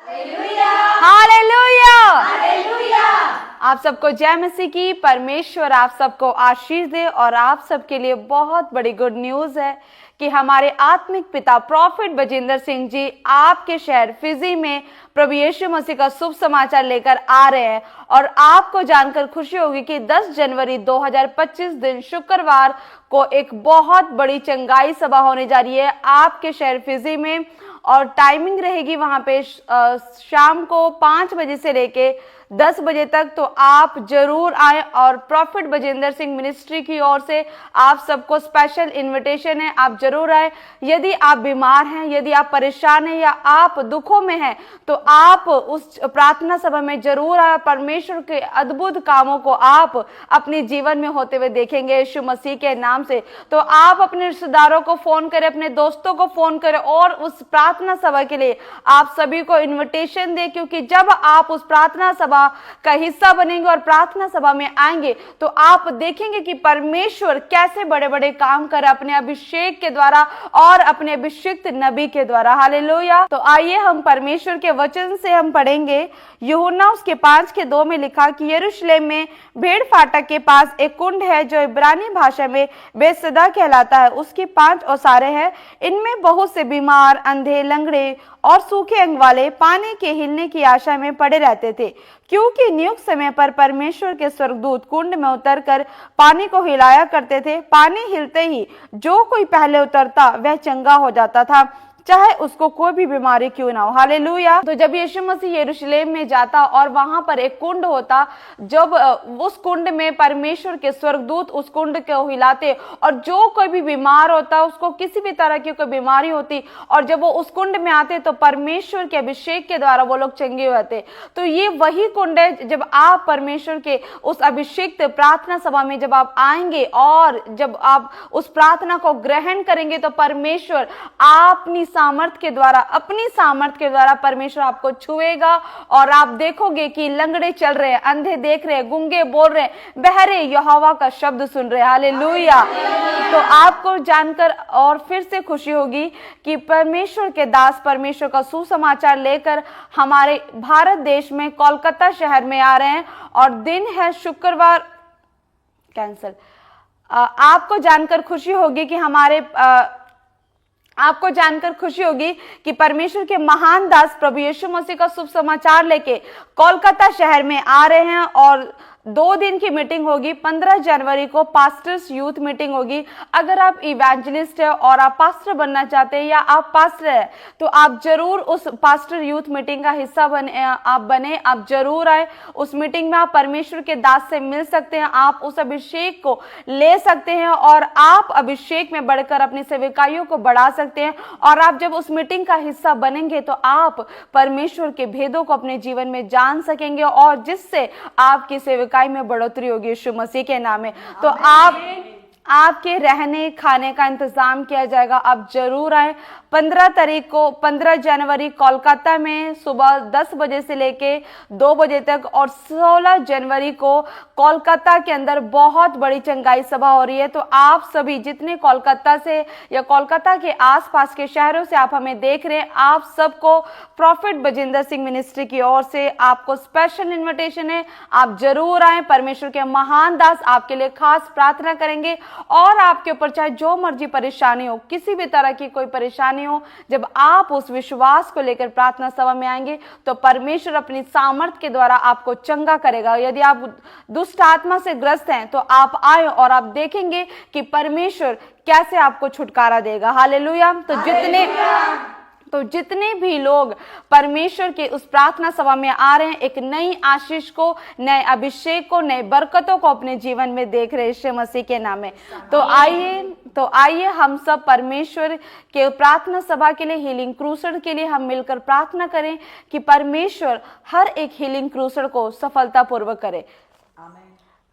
Hallelujah. आप सबको जय मसीह की। परमेश्वर आप सबको आशीष दे। और आप सबके लिए बहुत बड़ी गुड न्यूज है कि हमारे आत्मिक पिता प्रॉफिट बजिंदर सिंह जी आपके शहर फिजी में प्रभु यीशु मसीह का शुभ समाचार लेकर आ रहे हैं। और आपको जानकर खुशी होगी कि 10 जनवरी 2025 दिन शुक्रवार को एक बहुत बड़ी चंगाई सभा होने जा रही है आपके शहर फिजी में। और टाइमिंग रहेगी वहां पे शाम को 5 बजे से लेके 10 बजे तक। तो आप जरूर आए। और प्रॉफिट बजिंदर सिंह मिनिस्ट्री की ओर से आप सबको स्पेशल इनविटेशन है, आप जरूर आए। यदि आप बीमार हैं, यदि आप परेशान हैं या आप दुखों में हैं, तो आप उस प्रार्थना सभा में जरूर आए। परमेश्वर के अद्भुत कामों को आप अपने जीवन में होते हुए देखेंगे यीशु मसीह के नाम से। तो आप अपने रिश्तेदारों को फोन करें, अपने दोस्तों को फोन करें और उस प्रार्थना सभा के लिए आप सभी को इन्विटेशन दें। क्योंकि जब आप उस प्रार्थना सभा का हिस्सा बनेंगे और प्रार्थना सभा में आएंगे तो आप देखेंगे कि परमेश्वर कैसे बड़े बड़े काम कर अपने अभिषेक के द्वारा और अपने अभिषिक्त नबी के द्वारा। हालेलुया। तो आइए हम परमेश्वर के वचन से हम पढ़ेंगे। यूहन्ना उसके 5:2 में लिखा कि यरूशलेम में भेड़ फाटक के पास एक कुंड है जो इब्रानी भाषा में बेसदा कहलाता है। उसकी 5 ओसारे हैं। इनमें बहुत से बीमार, अंधे, लंगड़े और सूखे अंग वाले पानी के हिलने की आशा में पड़े रहते थे। क्योंकि नियुक्त समय पर परमेश्वर के स्वर्गदूत कुंड में उतरकर पानी को हिलाया करते थे। पानी हिलते ही जो कोई पहले उतरता वह चंगा हो जाता था, चाहे उसको कोई भी बीमारी क्यों ना हो। हालेलुया। तो जब यीशु मसीह यरूशलेम में जाता और वहां पर एक कुंड होता, जब उस कुंड में परमेश्वर के स्वर्गदूत उस कुंड को हिलाते और जो कोई भी बीमार होता, उसको किसी भी तरह की कोई बीमारी होती, और जब वो उस कुंड में आते तो परमेश्वर के अभिषेक के द्वारा वो लोग चंगे होते। तो ये वही कुंड है। जब आप परमेश्वर के उस अभिषेक प्रार्थना सभा में जब आप आएंगे और जब आप उस प्रार्थना को ग्रहण करेंगे तो परमेश्वर अपनी सामर्थ के द्वारा परमेश्वर आपको छुएगा। और आप देखोगे कि लंगड़े चल रहे हैं, अंधे देख रहे हैं, गूंगे बोल रहे हैं, बहरे यहोवा का शब्द सुन रहे हैं। हालेलुया। तो आपको जानकर और फिर से खुशी होगी कि परमेश्वर के दास परमेश्वर का सुसमाचार लेकर हमारे भारत देश में कोलकाता शहर में आ रहे हैं। और दिन है शुक्रवार। कैंसल। आपको जानकर खुशी होगी कि परमेश्वर के महान दास प्रभु यीशु मसीह का शुभ समाचार लेके कोलकाता शहर में आ रहे हैं। और 2 दिन की मीटिंग होगी। 15 जनवरी को पास्टर्स यूथ मीटिंग होगी। अगर आप इवेंजलिस्ट है और आप पास्टर बनना चाहते हैं या आप पास्टर है तो आप जरूर उस पास्टर यूथ मीटिंग का हिस्सा बने। आप जरूर आए। उस मीटिंग में आप परमेश्वर के दास से मिल सकते हैं, आप उस अभिषेक को ले सकते हैं और आप अभिषेक में बढ़कर अपनी सेविकाइयों को बढ़ा सकते हैं। और आप जब उस मीटिंग का हिस्सा बनेंगे तो आप परमेश्वर के भेदों को अपने जीवन में जान सकेंगे और जिससे आपकी सेविकाई में बढ़ोतरी होगी यीशु मसीह के नाम में। तो आपके रहने खाने का इंतजाम किया जाएगा। आप जरूर आए। 15 जनवरी कोलकाता में सुबह 10 बजे से लेके 2 बजे तक और 16 जनवरी को कोलकाता के अंदर बहुत बड़ी चंगाई सभा हो रही है। तो आप सभी जितने कोलकाता से या कोलकाता के आसपास के शहरों से आप हमें देख रहे हैं, आप सबको प्रॉफिट बजिंदर सिंह मिनिस्ट्री की ओर से आपको स्पेशल इन्विटेशन है। आप जरूर आए। परमेश्वर के महान दास आपके लिए खास प्रार्थना करेंगे और आपके ऊपर चाहे जो मर्जी परेशानी हो, किसी भी तरह की कोई परेशानी हो, जब आप उस विश्वास को लेकर प्रार्थना सभा में आएंगे तो परमेश्वर अपनी सामर्थ के द्वारा आपको चंगा करेगा। यदि आप दुष्ट आत्मा से ग्रस्त हैं तो आप आए और आप देखेंगे कि परमेश्वर कैसे आपको छुटकारा देगा। हालेलुया। तो जितने भी लोग परमेश्वर के उस प्रार्थना सभा में आ रहे हैं, एक नई आशीष को, नए अभिषेक को, नए बरकतों को अपने जीवन में देख रहे यीशु मसीह के नाम में। तो आइए हम सब परमेश्वर के प्रार्थना सभा के लिए, हीलिंग क्रूसेड के लिए हम मिलकर प्रार्थना करें कि परमेश्वर हर एक हीलिंग क्रूसेड को सफलतापूर्वक करे।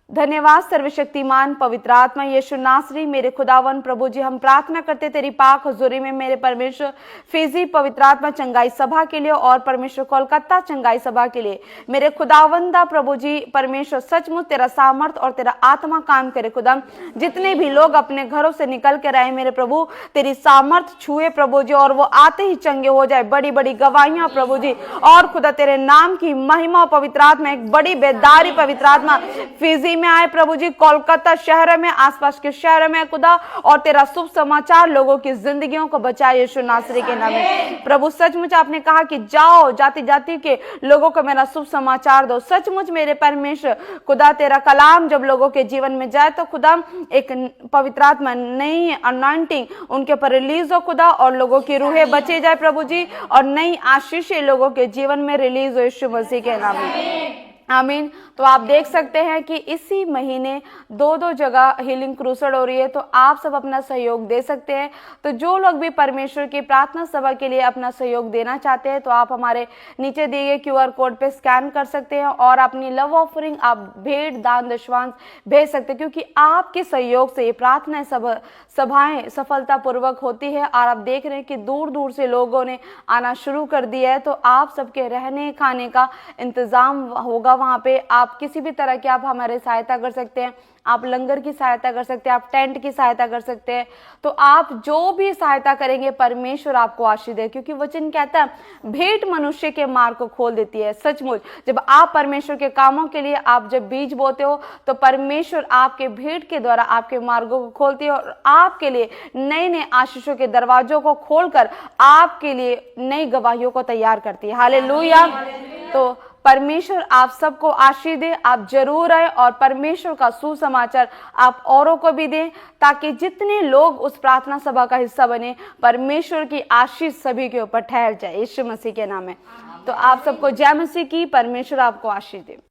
धन्यवाद सर्वशक्तिमान पवित्र आत्मा यीशु नासरी मेरे खुदावन प्रभु जी, हम प्रार्थना करते तेरी पाक हुजूरी में मेरे परमेश्वर फिजी पवित्र आत्मा चंगाई सभा के लिए और परमेश्वर कोलकाता चंगाई सभा के लिए मेरे खुदावंदा प्रभु जी परमेश्वर सचमुच तेरा सामर्थ और तेरा आत्मा काम करे खुदा। जितने भी लोग अपने घरों से निकल कर आए मेरे प्रभु तेरी सामर्थ छुए प्रभु जी, और वो आते ही चंगे हो जाए। बड़ी बड़ी गवाहियां प्रभु जी, और खुदा तेरे नाम की महिमा पवित्र आत्मा एक बड़ी बेदारी पवित्र आत्मा फिजी में आए प्रभु जी, कोलकाता शहर में आसपास के शहर में खुदा, और तेरा शुभ समाचार लोगों की जिंदगियों को बचाए यीशु नासरी के नाम में। प्रभु सचमुच आपने कहा कि जाओ जाति जाति के लोगों को मेरा शुभ समाचार दो। सचमुच मेरे परमेश्वर खुदा तेरा कलाम जब लोगों के जीवन में जाए तो खुदा एक पवित्र आत्मा नई अनॉइंटिंग उनके ऊपर रिलीज हो खुदा, और लोगों की रूहें बचे जाए प्रभु जी, और नई आशीषें लोगों के जीवन में रिलीज हो यीशु मसीह के नाम में। आमीन। तो आप देख सकते हैं कि इसी महीने दो जगह हीलिंग क्रूसेड हो रही है, तो आप सब अपना सहयोग दे सकते हैं। तो जो लोग भी परमेश्वर की प्रार्थना सभा के लिए अपना सहयोग देना चाहते हैं तो आप हमारे नीचे दिए गए QR कोड पे स्कैन कर सकते हैं और अपनी लव ऑफरिंग आप भेंट दान दशवांश भेज सकते हैं, क्योंकि आपके सहयोग से ये प्रार्थना सभाएं सफलतापूर्वक होती है। और आप देख रहे हैं कि दूर दूर से लोगों ने आना शुरू कर दिया है, तो आप सबके रहने खाने का इंतजाम होगा वहाँ पे। आप किसी भी तरह की आप हमारे सहायता कर सकते हैं, आप लंगर की सहायता कर सकते हैं, आप टेंट की सहायता कर सकते हैं। तो आप जो भी सहायता करेंगे परमेश्वर आपको आशीष दे, क्योंकि वचन कहता है भेंट मनुष्य के मार्ग को खोल देती है। सचमुच जब आप परमेश्वर के कामों के लिए आप जब बीज बोते हो तो परमेश्वर आपके भेंट के द्वारा आपके मार्गों को खोलती है और आपके लिए नए नए आशीषों के दरवाजों को खोलकर आपके लिए नई गवाहियों को तैयार करती है। हालेलुया। तो परमेश्वर आप सबको आशीष दे। आप जरूर आए और परमेश्वर का सुसमाचार आप औरों को भी दें, ताकि जितने लोग उस प्रार्थना सभा का हिस्सा बने परमेश्वर की आशीष सभी के ऊपर ठहर जाए यीशु मसीह के नाम में। तो आप सबको जय मसीह की। परमेश्वर आपको आशीष दे।